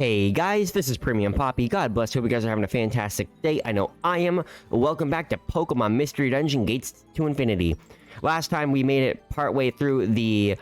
Hey guys, this is Premium Poppy. God bless. Hope you guys are having a fantastic day. I know I am. Welcome back to Pokemon Mystery Dungeon Gates to Infinity. Last time we made it partway through the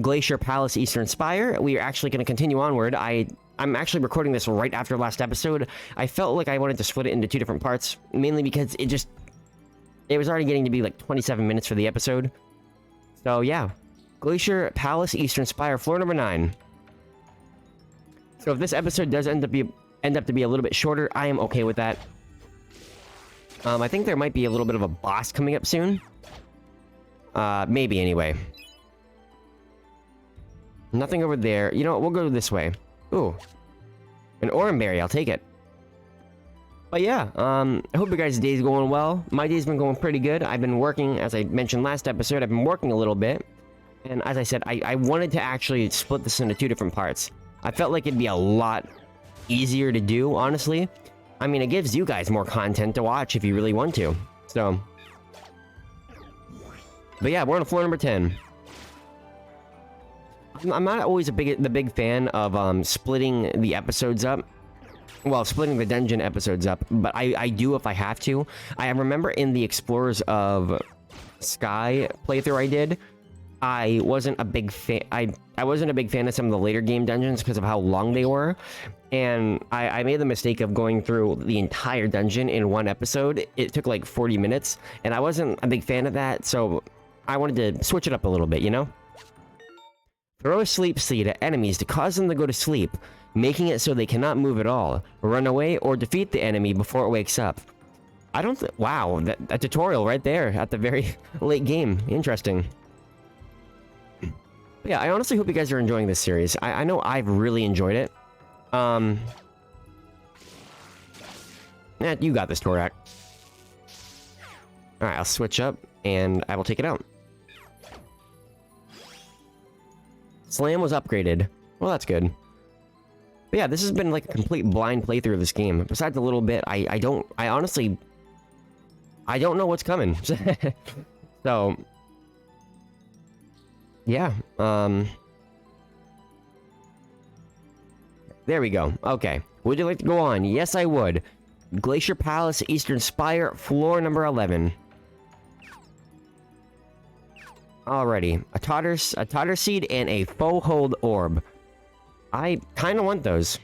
Glacier Palace Eastern Spire. We are actually going to continue onward. I'm actually recording this right after last episode. I felt like I wanted to split it into two different parts, mainly because it was already getting to be like 27 minutes for the episode. So yeah, Glacier Palace Eastern Spire, floor number 9. So if this episode does end up to be a little bit shorter, I am okay with that. I think there might be a little bit of a boss coming up soon. Maybe anyway. Nothing over there. You know what? We'll go this way. Ooh, an Oranberry. I'll take it. But yeah, I hope your guys' day's going well. My day's been going pretty good. I've been working, as I mentioned last episode, I've been working a little bit. And as I said, I wanted to actually split this into two different parts. I felt like it'd be a lot easier to do, honestly. I mean, it gives you guys more content to watch if you really want to. So, but yeah, we're on floor number 10. I'm not always the big fan of splitting the episodes up. Well, splitting the dungeon episodes up, but I do if I have to. I remember in the Explorers of Sky playthrough I did, I wasn't a big fan. I wasn't a big fan of some of the later game dungeons because of how long they were, and I made the mistake of going through the entire dungeon in one episode. It took like 40 minutes, and I wasn't a big fan of that, so I wanted to switch it up a little bit, you know? Throw a sleep seed at enemies to cause them to go to sleep, making it so they cannot move at all, run away, or defeat the enemy before it wakes up. Wow, a tutorial right there at the very late game. Interesting. Yeah, I honestly hope you guys are enjoying this series. I know I've really enjoyed it. You got this, Torak. Alright, I'll switch up, and I will take it out. Slam was upgraded. Well, that's good. But yeah, this has been like a complete blind playthrough of this game. Besides a little bit, I honestly don't know what's coming. So... yeah, there we go. Okay. Would you like to go on? Yes, I would. Glacier Palace, Eastern Spire, floor number 11. Alrighty. A Totter Seed and a Faux Hold Orb. I kind of want those.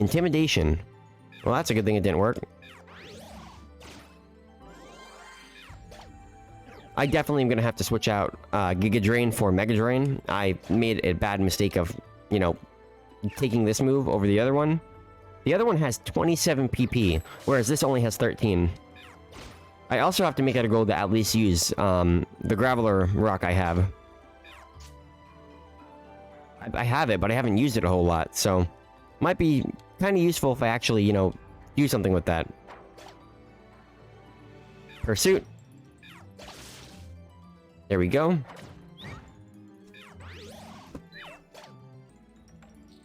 Intimidation. Well, that's a good thing it didn't work. I definitely am going to have to switch out Giga Drain for Mega Drain. I made a bad mistake of, you know, taking this move over the other one. The other one has 27 PP, whereas this only has 13. I also have to make it a goal to at least use the Graveler Rock I have. I have it, but I haven't used it a whole lot, so... might be kind of useful if I actually, you know, do something with that. Pursuit. There we go.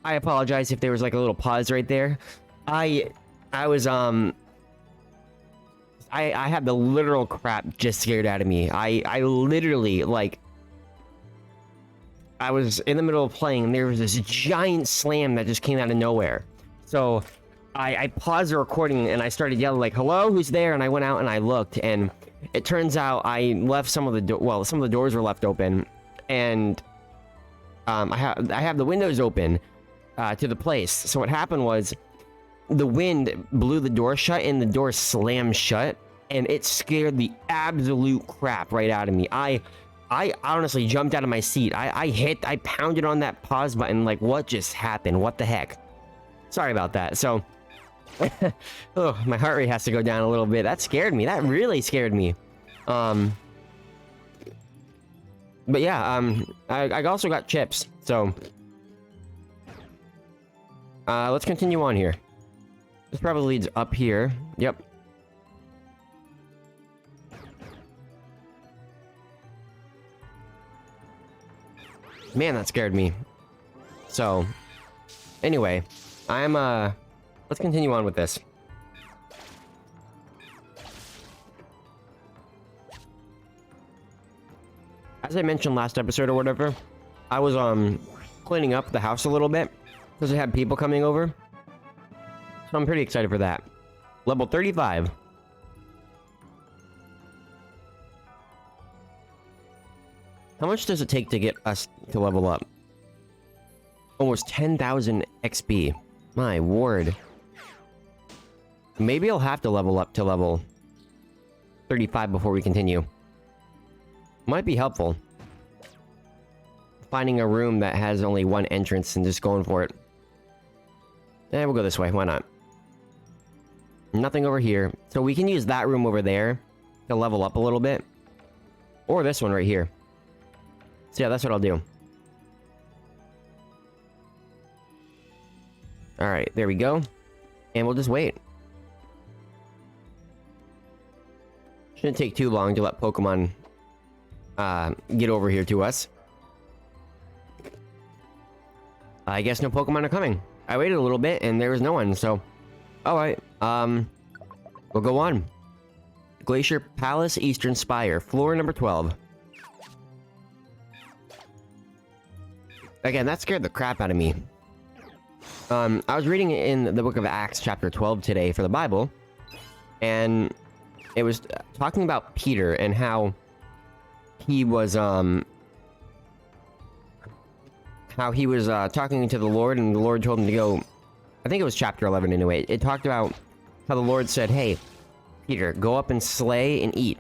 I apologize if there was like a little pause right there. I had the literal crap just scared out of me. I literally, like... I was in the middle of playing, and there was this giant slam that just came out of nowhere. So, I paused the recording, and I started yelling, like, hello, who's there? And I went out and I looked, and it turns out I left some of the some of the doors were left open, and I have the windows open to the place. So what happened was, the wind blew the door shut, and the door slammed shut, and it scared the absolute crap right out of me. I honestly jumped out of my seat. I pounded on that pause button like, what just happened? What the heck? Sorry about that. So, oh, my heart rate has to go down a little bit. That scared me. That really scared me. But yeah, I also got chips. So, let's continue on here. This probably leads up here. Yep. Man, that scared me. So, anyway, let's continue on with this. As I mentioned last episode or whatever, I was cleaning up the house a little bit because I had people coming over. So I'm pretty excited for that. Level 35. How much does it take to get us to level up? Almost 10,000 XP. My word. Maybe I'll have to level up to level 35 before we continue. Might be helpful. Finding a room that has only one entrance and just going for it. We'll go this way. Why not? Nothing over here. So we can use that room over there to level up a little bit. Or this one right here. So yeah, that's what I'll do. Alright, there we go. And we'll just wait. Shouldn't take too long to let Pokemon get over here to us. I guess no Pokemon are coming. I waited a little bit and there was no one, so... Alright, we'll go on. Glacier Palace, Eastern Spire, floor number 12. Again, that scared the crap out of me. I was reading in the book of Acts, chapter 12 today for the Bible, and it was talking about Peter and how he was, talking to the Lord, and the Lord told him to go... I think it was chapter 11 anyway. It talked about how the Lord said, "Hey, Peter, go up and slay and eat."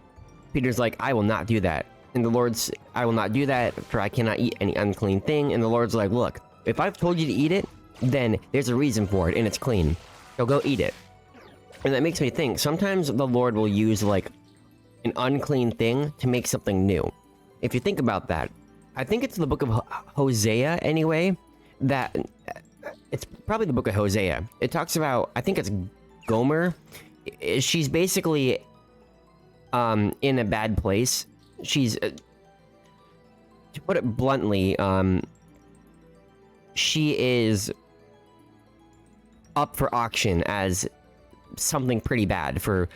Peter's like, "I will not do that." And the Lord's, "I will not do that, for I cannot eat any unclean thing." And the Lord's like, "Look, if I've told you to eat it, then there's a reason for it, and it's clean. So go eat it." And that makes me think, sometimes the Lord will use, like, an unclean thing to make something new. If you think about that, I think it's the book of Hosea, anyway, that... It's probably the book of Hosea. It talks about, I think it's Gomer. She's basically, in a bad place. She's, to put it bluntly, she is up for auction as something pretty bad for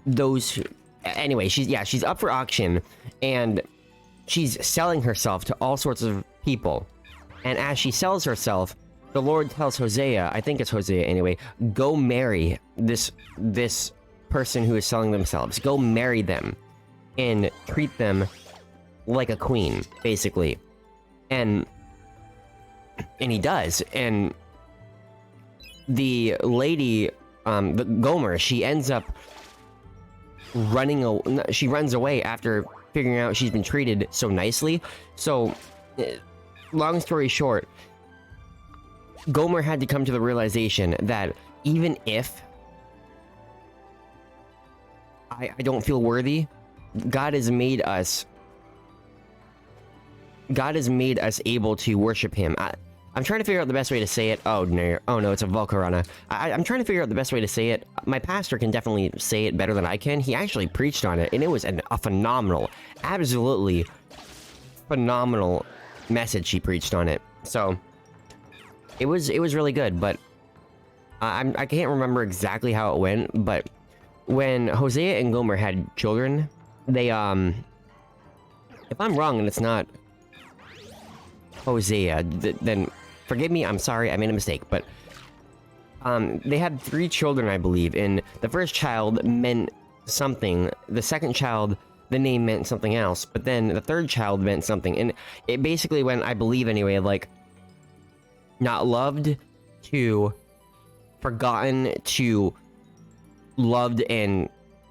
those who... Anyway, she's up for auction, and she's selling herself to all sorts of people. And as she sells herself, the Lord tells Hosea, I think it's Hosea anyway, go marry this person who is selling themselves. Go marry them and treat them like a queen, basically. And he does. And the lady, the Gomer, she ends up she runs away after figuring out she's been treated so nicely. So, long story short, Gomer had to come to the realization that even if I don't feel worthy, God has made us able to worship him. I'm trying to figure out the best way to say it. Oh no, it's a Volcarona. I'm trying to figure out the best way to say it. My pastor can definitely say it better than I can. He actually preached on it, and it was a phenomenal, absolutely phenomenal message he preached on it. So... It was really good, but I can't remember exactly how it went, but when Hosea and Gomer had children, they, if I'm wrong and it's not Hosea, then forgive me, I'm sorry, I made a mistake, but, they had 3 children, I believe, and the first child meant something, the second child, the name meant something else, but then the third child meant something, and it basically went, I believe anyway, like, not loved to forgotten to loved and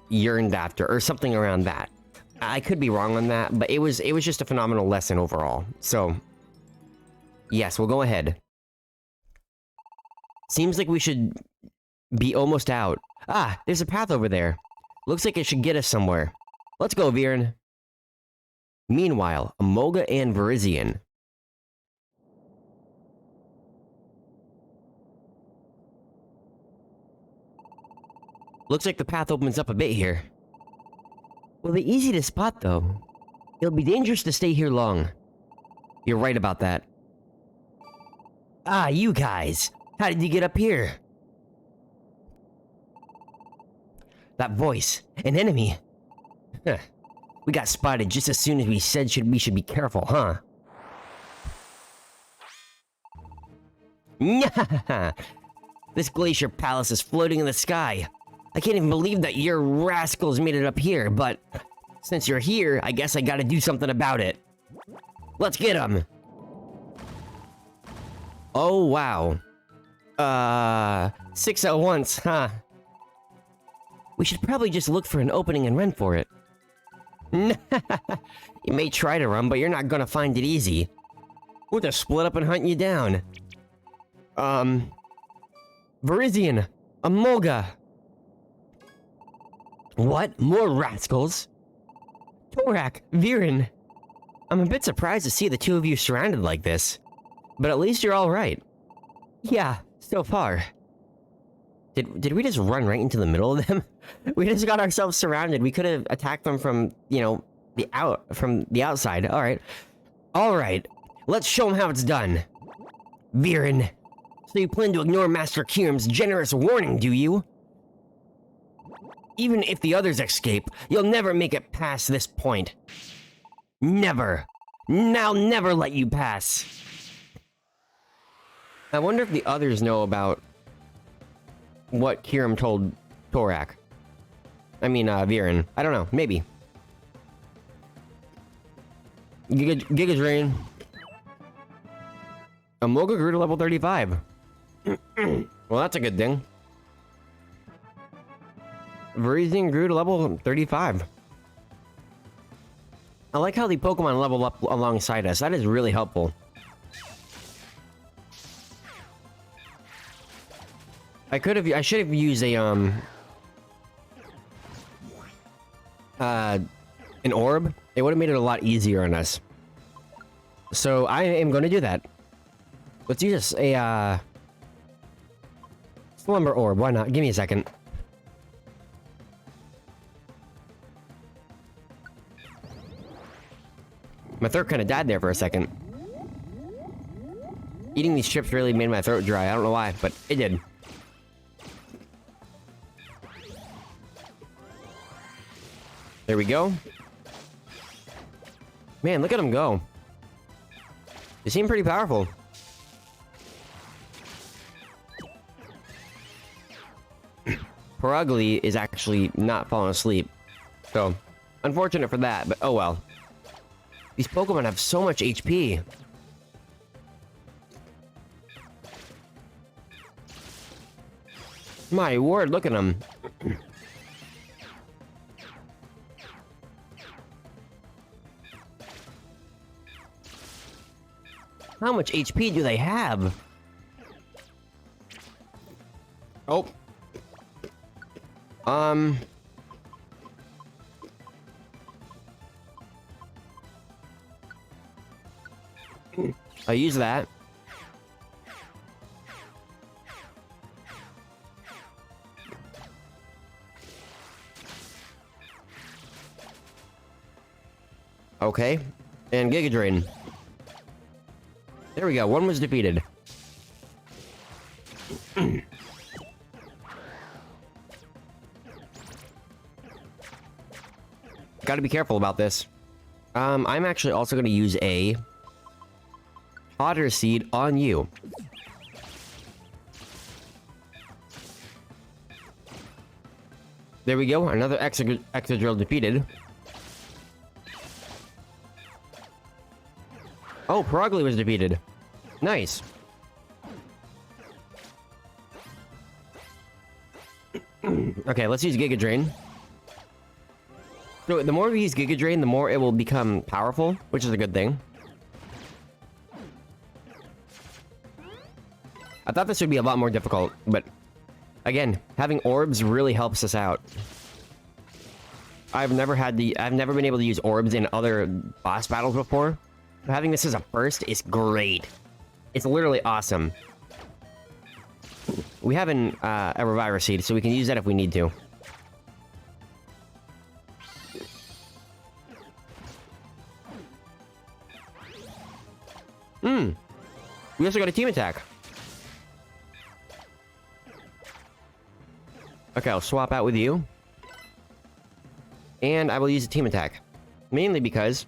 yearned after, or something around that. I could be wrong on that, but it was just a phenomenal lesson overall. So, yes, we'll go ahead. Seems like we should be almost out. Ah, there's a path over there. Looks like it should get us somewhere. Let's go, Viren. Meanwhile, Amoga and Virizion. Looks like the path opens up a bit here. Well, they're easy to spot, though. It'll be dangerous to stay here long. You're right about that. Ah, you guys! How did you get up here? That voice. An enemy. Huh. We got spotted just as soon as we said we should be careful, huh? This glacier palace is floating in the sky. I can't even believe that your rascals made it up here, but since you're here, I guess I gotta do something about it. Let's get them! Oh, wow. 6 at once, huh? We should probably just look for an opening and run for it. You may try to run, but you're not gonna find it easy. We'll just split up and hunt you down. Verizian! Amolga! What? More rascals? Torak! Viren! I'm a bit surprised to see the two of you surrounded like this. But at least you're alright. Yeah, so far. Did we just run right into the middle of them? We just got ourselves surrounded. We could have attacked them from, you know, from the outside. Alright. Alright. Let's show them how it's done. Viren. So you plan to ignore Master Kirim's generous warning, do you? Even if the others escape, you'll never make it past this point. Never. I'll never let you pass. I wonder if the others know about what Kirim told Torak. I mean, Viren. I don't know. Maybe. Giga Drain. Amolga grew to level 35. Well, that's a good thing. Verizian grew to level 35. I like how the Pokemon level up alongside us. That is really helpful. I should have used a an orb. It would have made it a lot easier on us. So I am going to do that. Let's use a slumber orb. Why not? Give me a second. My throat kind of died there for a second. Eating these chips really made my throat dry. I don't know why, but it did. There we go. Man, look at them go. They seem pretty powerful. Parugly is actually not falling asleep. So, unfortunate for that, but oh well. These Pokemon have so much HP. My word, look at them. How much HP do they have? Oh. I'll use that. Okay. And Giga Drain. There we go. One was defeated. Gotta be careful about this. I'm actually also gonna use a Otter Seed on you. There we go. Another Excadrill defeated. Oh, Parugly was defeated. Nice. Okay, let's use Giga Drain. So the more we use Giga Drain, the more it will become powerful, which is a good thing. I thought this would be a lot more difficult, but again, having orbs really helps us out. I've never been able to use orbs in other boss battles before. Having this as a first is great. It's literally awesome. We have a Reviver Seed, so we can use that if we need to. We also got a team attack. Okay, I'll swap out with you. And I will use a team attack. Mainly because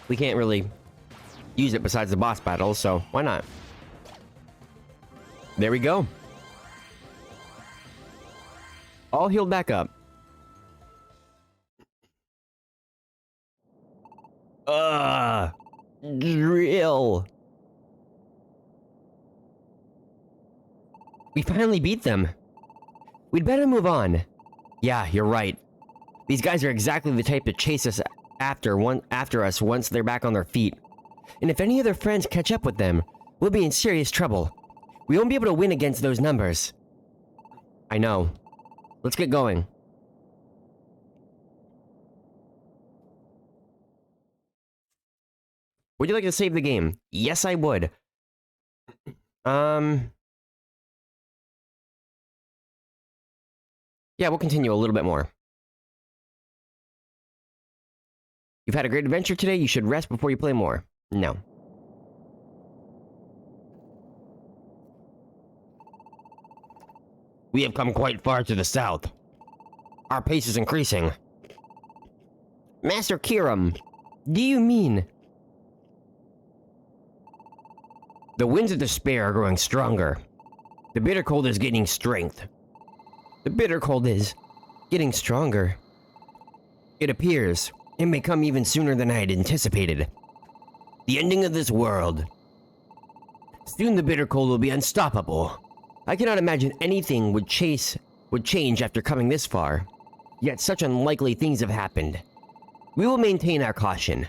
we can't really use it besides the boss battles, so why not? There we go. All healed back up. Drill. We finally beat them. We'd better move on. Yeah, you're right. These guys are exactly the type to chase us after us once they're back on their feet. And if any of their friends catch up with them, we'll be in serious trouble. We won't be able to win against those numbers. I know. Let's get going. Would you like to save the game? Yes, I would. Yeah, we'll continue a little bit more. You've had a great adventure today. You should rest before you play more. No. We have come quite far to the south. Our pace is increasing. Master Kiram, do you mean... The winds of despair are growing stronger. The bitter cold is gaining strength. The bitter cold is getting stronger. It appears it may come even sooner than I had anticipated. The ending of this world. Soon the bitter cold will be unstoppable. I cannot imagine anything would change after coming this far. Yet such unlikely things have happened. We will maintain our caution.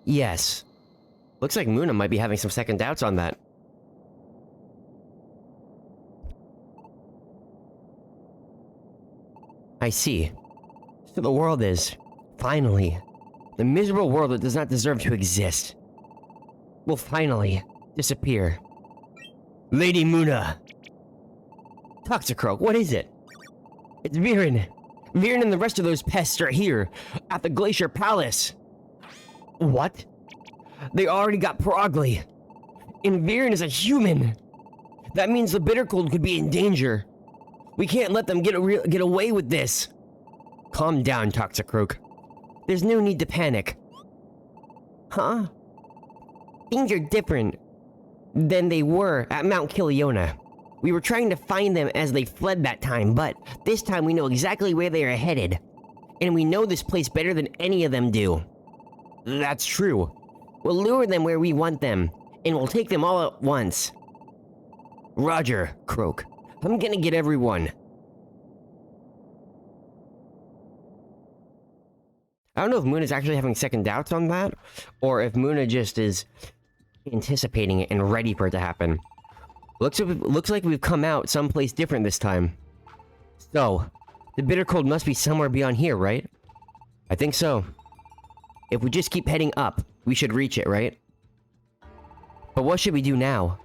Yes. Looks like Muna might be having some second doubts on that. I see. So the world is, finally, the miserable world that does not deserve to exist, will finally disappear. Lady Muna! Toxicroak, what is it? It's Viren! Viren and the rest of those pests are here, at the Glacier Palace! What? They already got Progly! And Viren is a human! That means the bitter cold could be in danger! We can't let them get away with this! Calm down, Toxicroak. There's no need to panic. Huh? Things are different than they were at Mount Kiliona. We were trying to find them as they fled that time, but this time we know exactly where they are headed. And we know this place better than any of them do. That's true. We'll lure them where we want them, and we'll take them all at once. Roger, Croak. I'm gonna get everyone. I don't know if Muna's actually having second doubts on that, or if Muna just is anticipating it and ready for it to happen. Looks like we've come out someplace different this time. So, the bitter cold must be somewhere beyond here, right? I think so. If we just keep heading up, we should reach it, right? But what should we do now?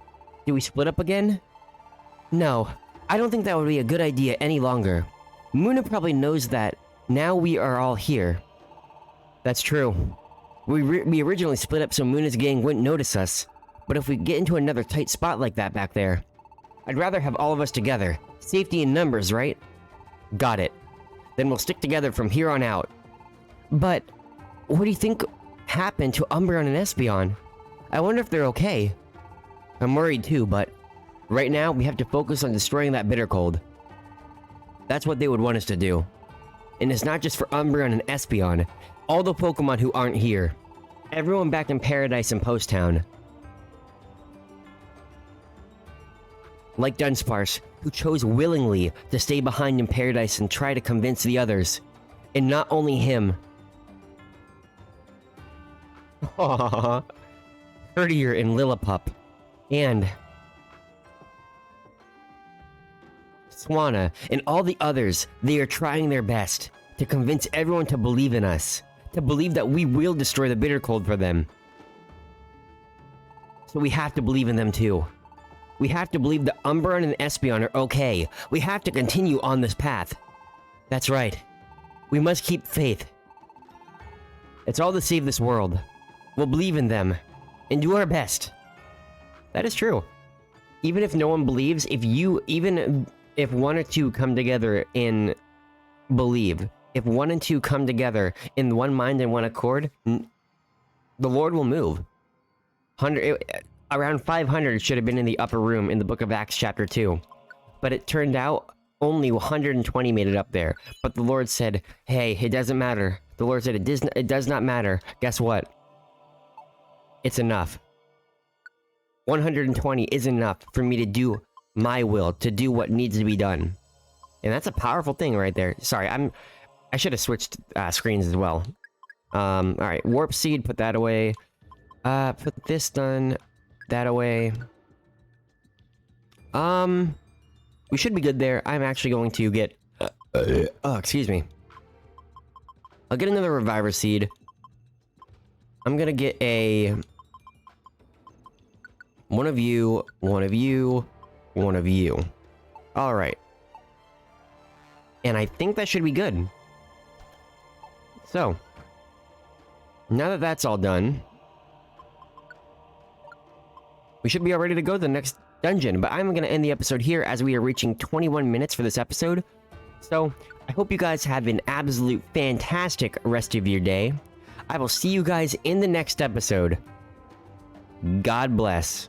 Do we split up again? No, I don't think that would be a good idea any longer. Muna probably knows that now we are all here. That's true. We originally split up so Muna's gang wouldn't notice us. But if we get into another tight spot like that back there, I'd rather have all of us together. Safety in numbers, right? Got it. Then we'll stick together from here on out. But what do you think happened to Umbreon and Espeon? I wonder if they're okay. I'm worried too, but right now we have to focus on destroying that bitter cold. That's what they would want us to do. And it's not just for Umbreon and Espeon. All the Pokemon who aren't here. Everyone back in Paradise and Post Town. Like Dunsparce, who chose willingly to stay behind in Paradise and try to convince the others. And not only him. Aww. Courtier and Lillipup. And Swanna and all the others, they are trying their best to convince everyone to believe in us. To believe that we will destroy the bitter cold for them. So we have to believe in them too. We have to believe that Umbreon and Espeon are okay. We have to continue on this path. That's right. We must keep faith. It's all to save this world. We'll believe in them. And do our best. That is true. Even if no one believes, even if one or two come together and believe, if 1 and 2 come together in one mind and one accord, the Lord will move. Around 500 should have been in the upper room in the book of Acts chapter 2. But it turned out only 120 made it up there. But the Lord said, hey, it doesn't matter. The Lord said, it does not matter. Guess what? It's enough. 120 is enough for me to do my will, to do what needs to be done. And that's a powerful thing right there. Sorry, I should have switched screens as well. Alright, warp seed, put that away. Put this done, that away. We should be good there. I'm actually going to get... oh, excuse me. I'll get another reviver seed. I'm gonna get a... one of you, one of you, one of you. Alright. And I think that should be good. So, now that that's all done, we should be all ready to go to the next dungeon. But I'm going to end the episode here as we are reaching 21 minutes for this episode. So, I hope you guys have an absolute fantastic rest of your day. I will see you guys in the next episode. God bless.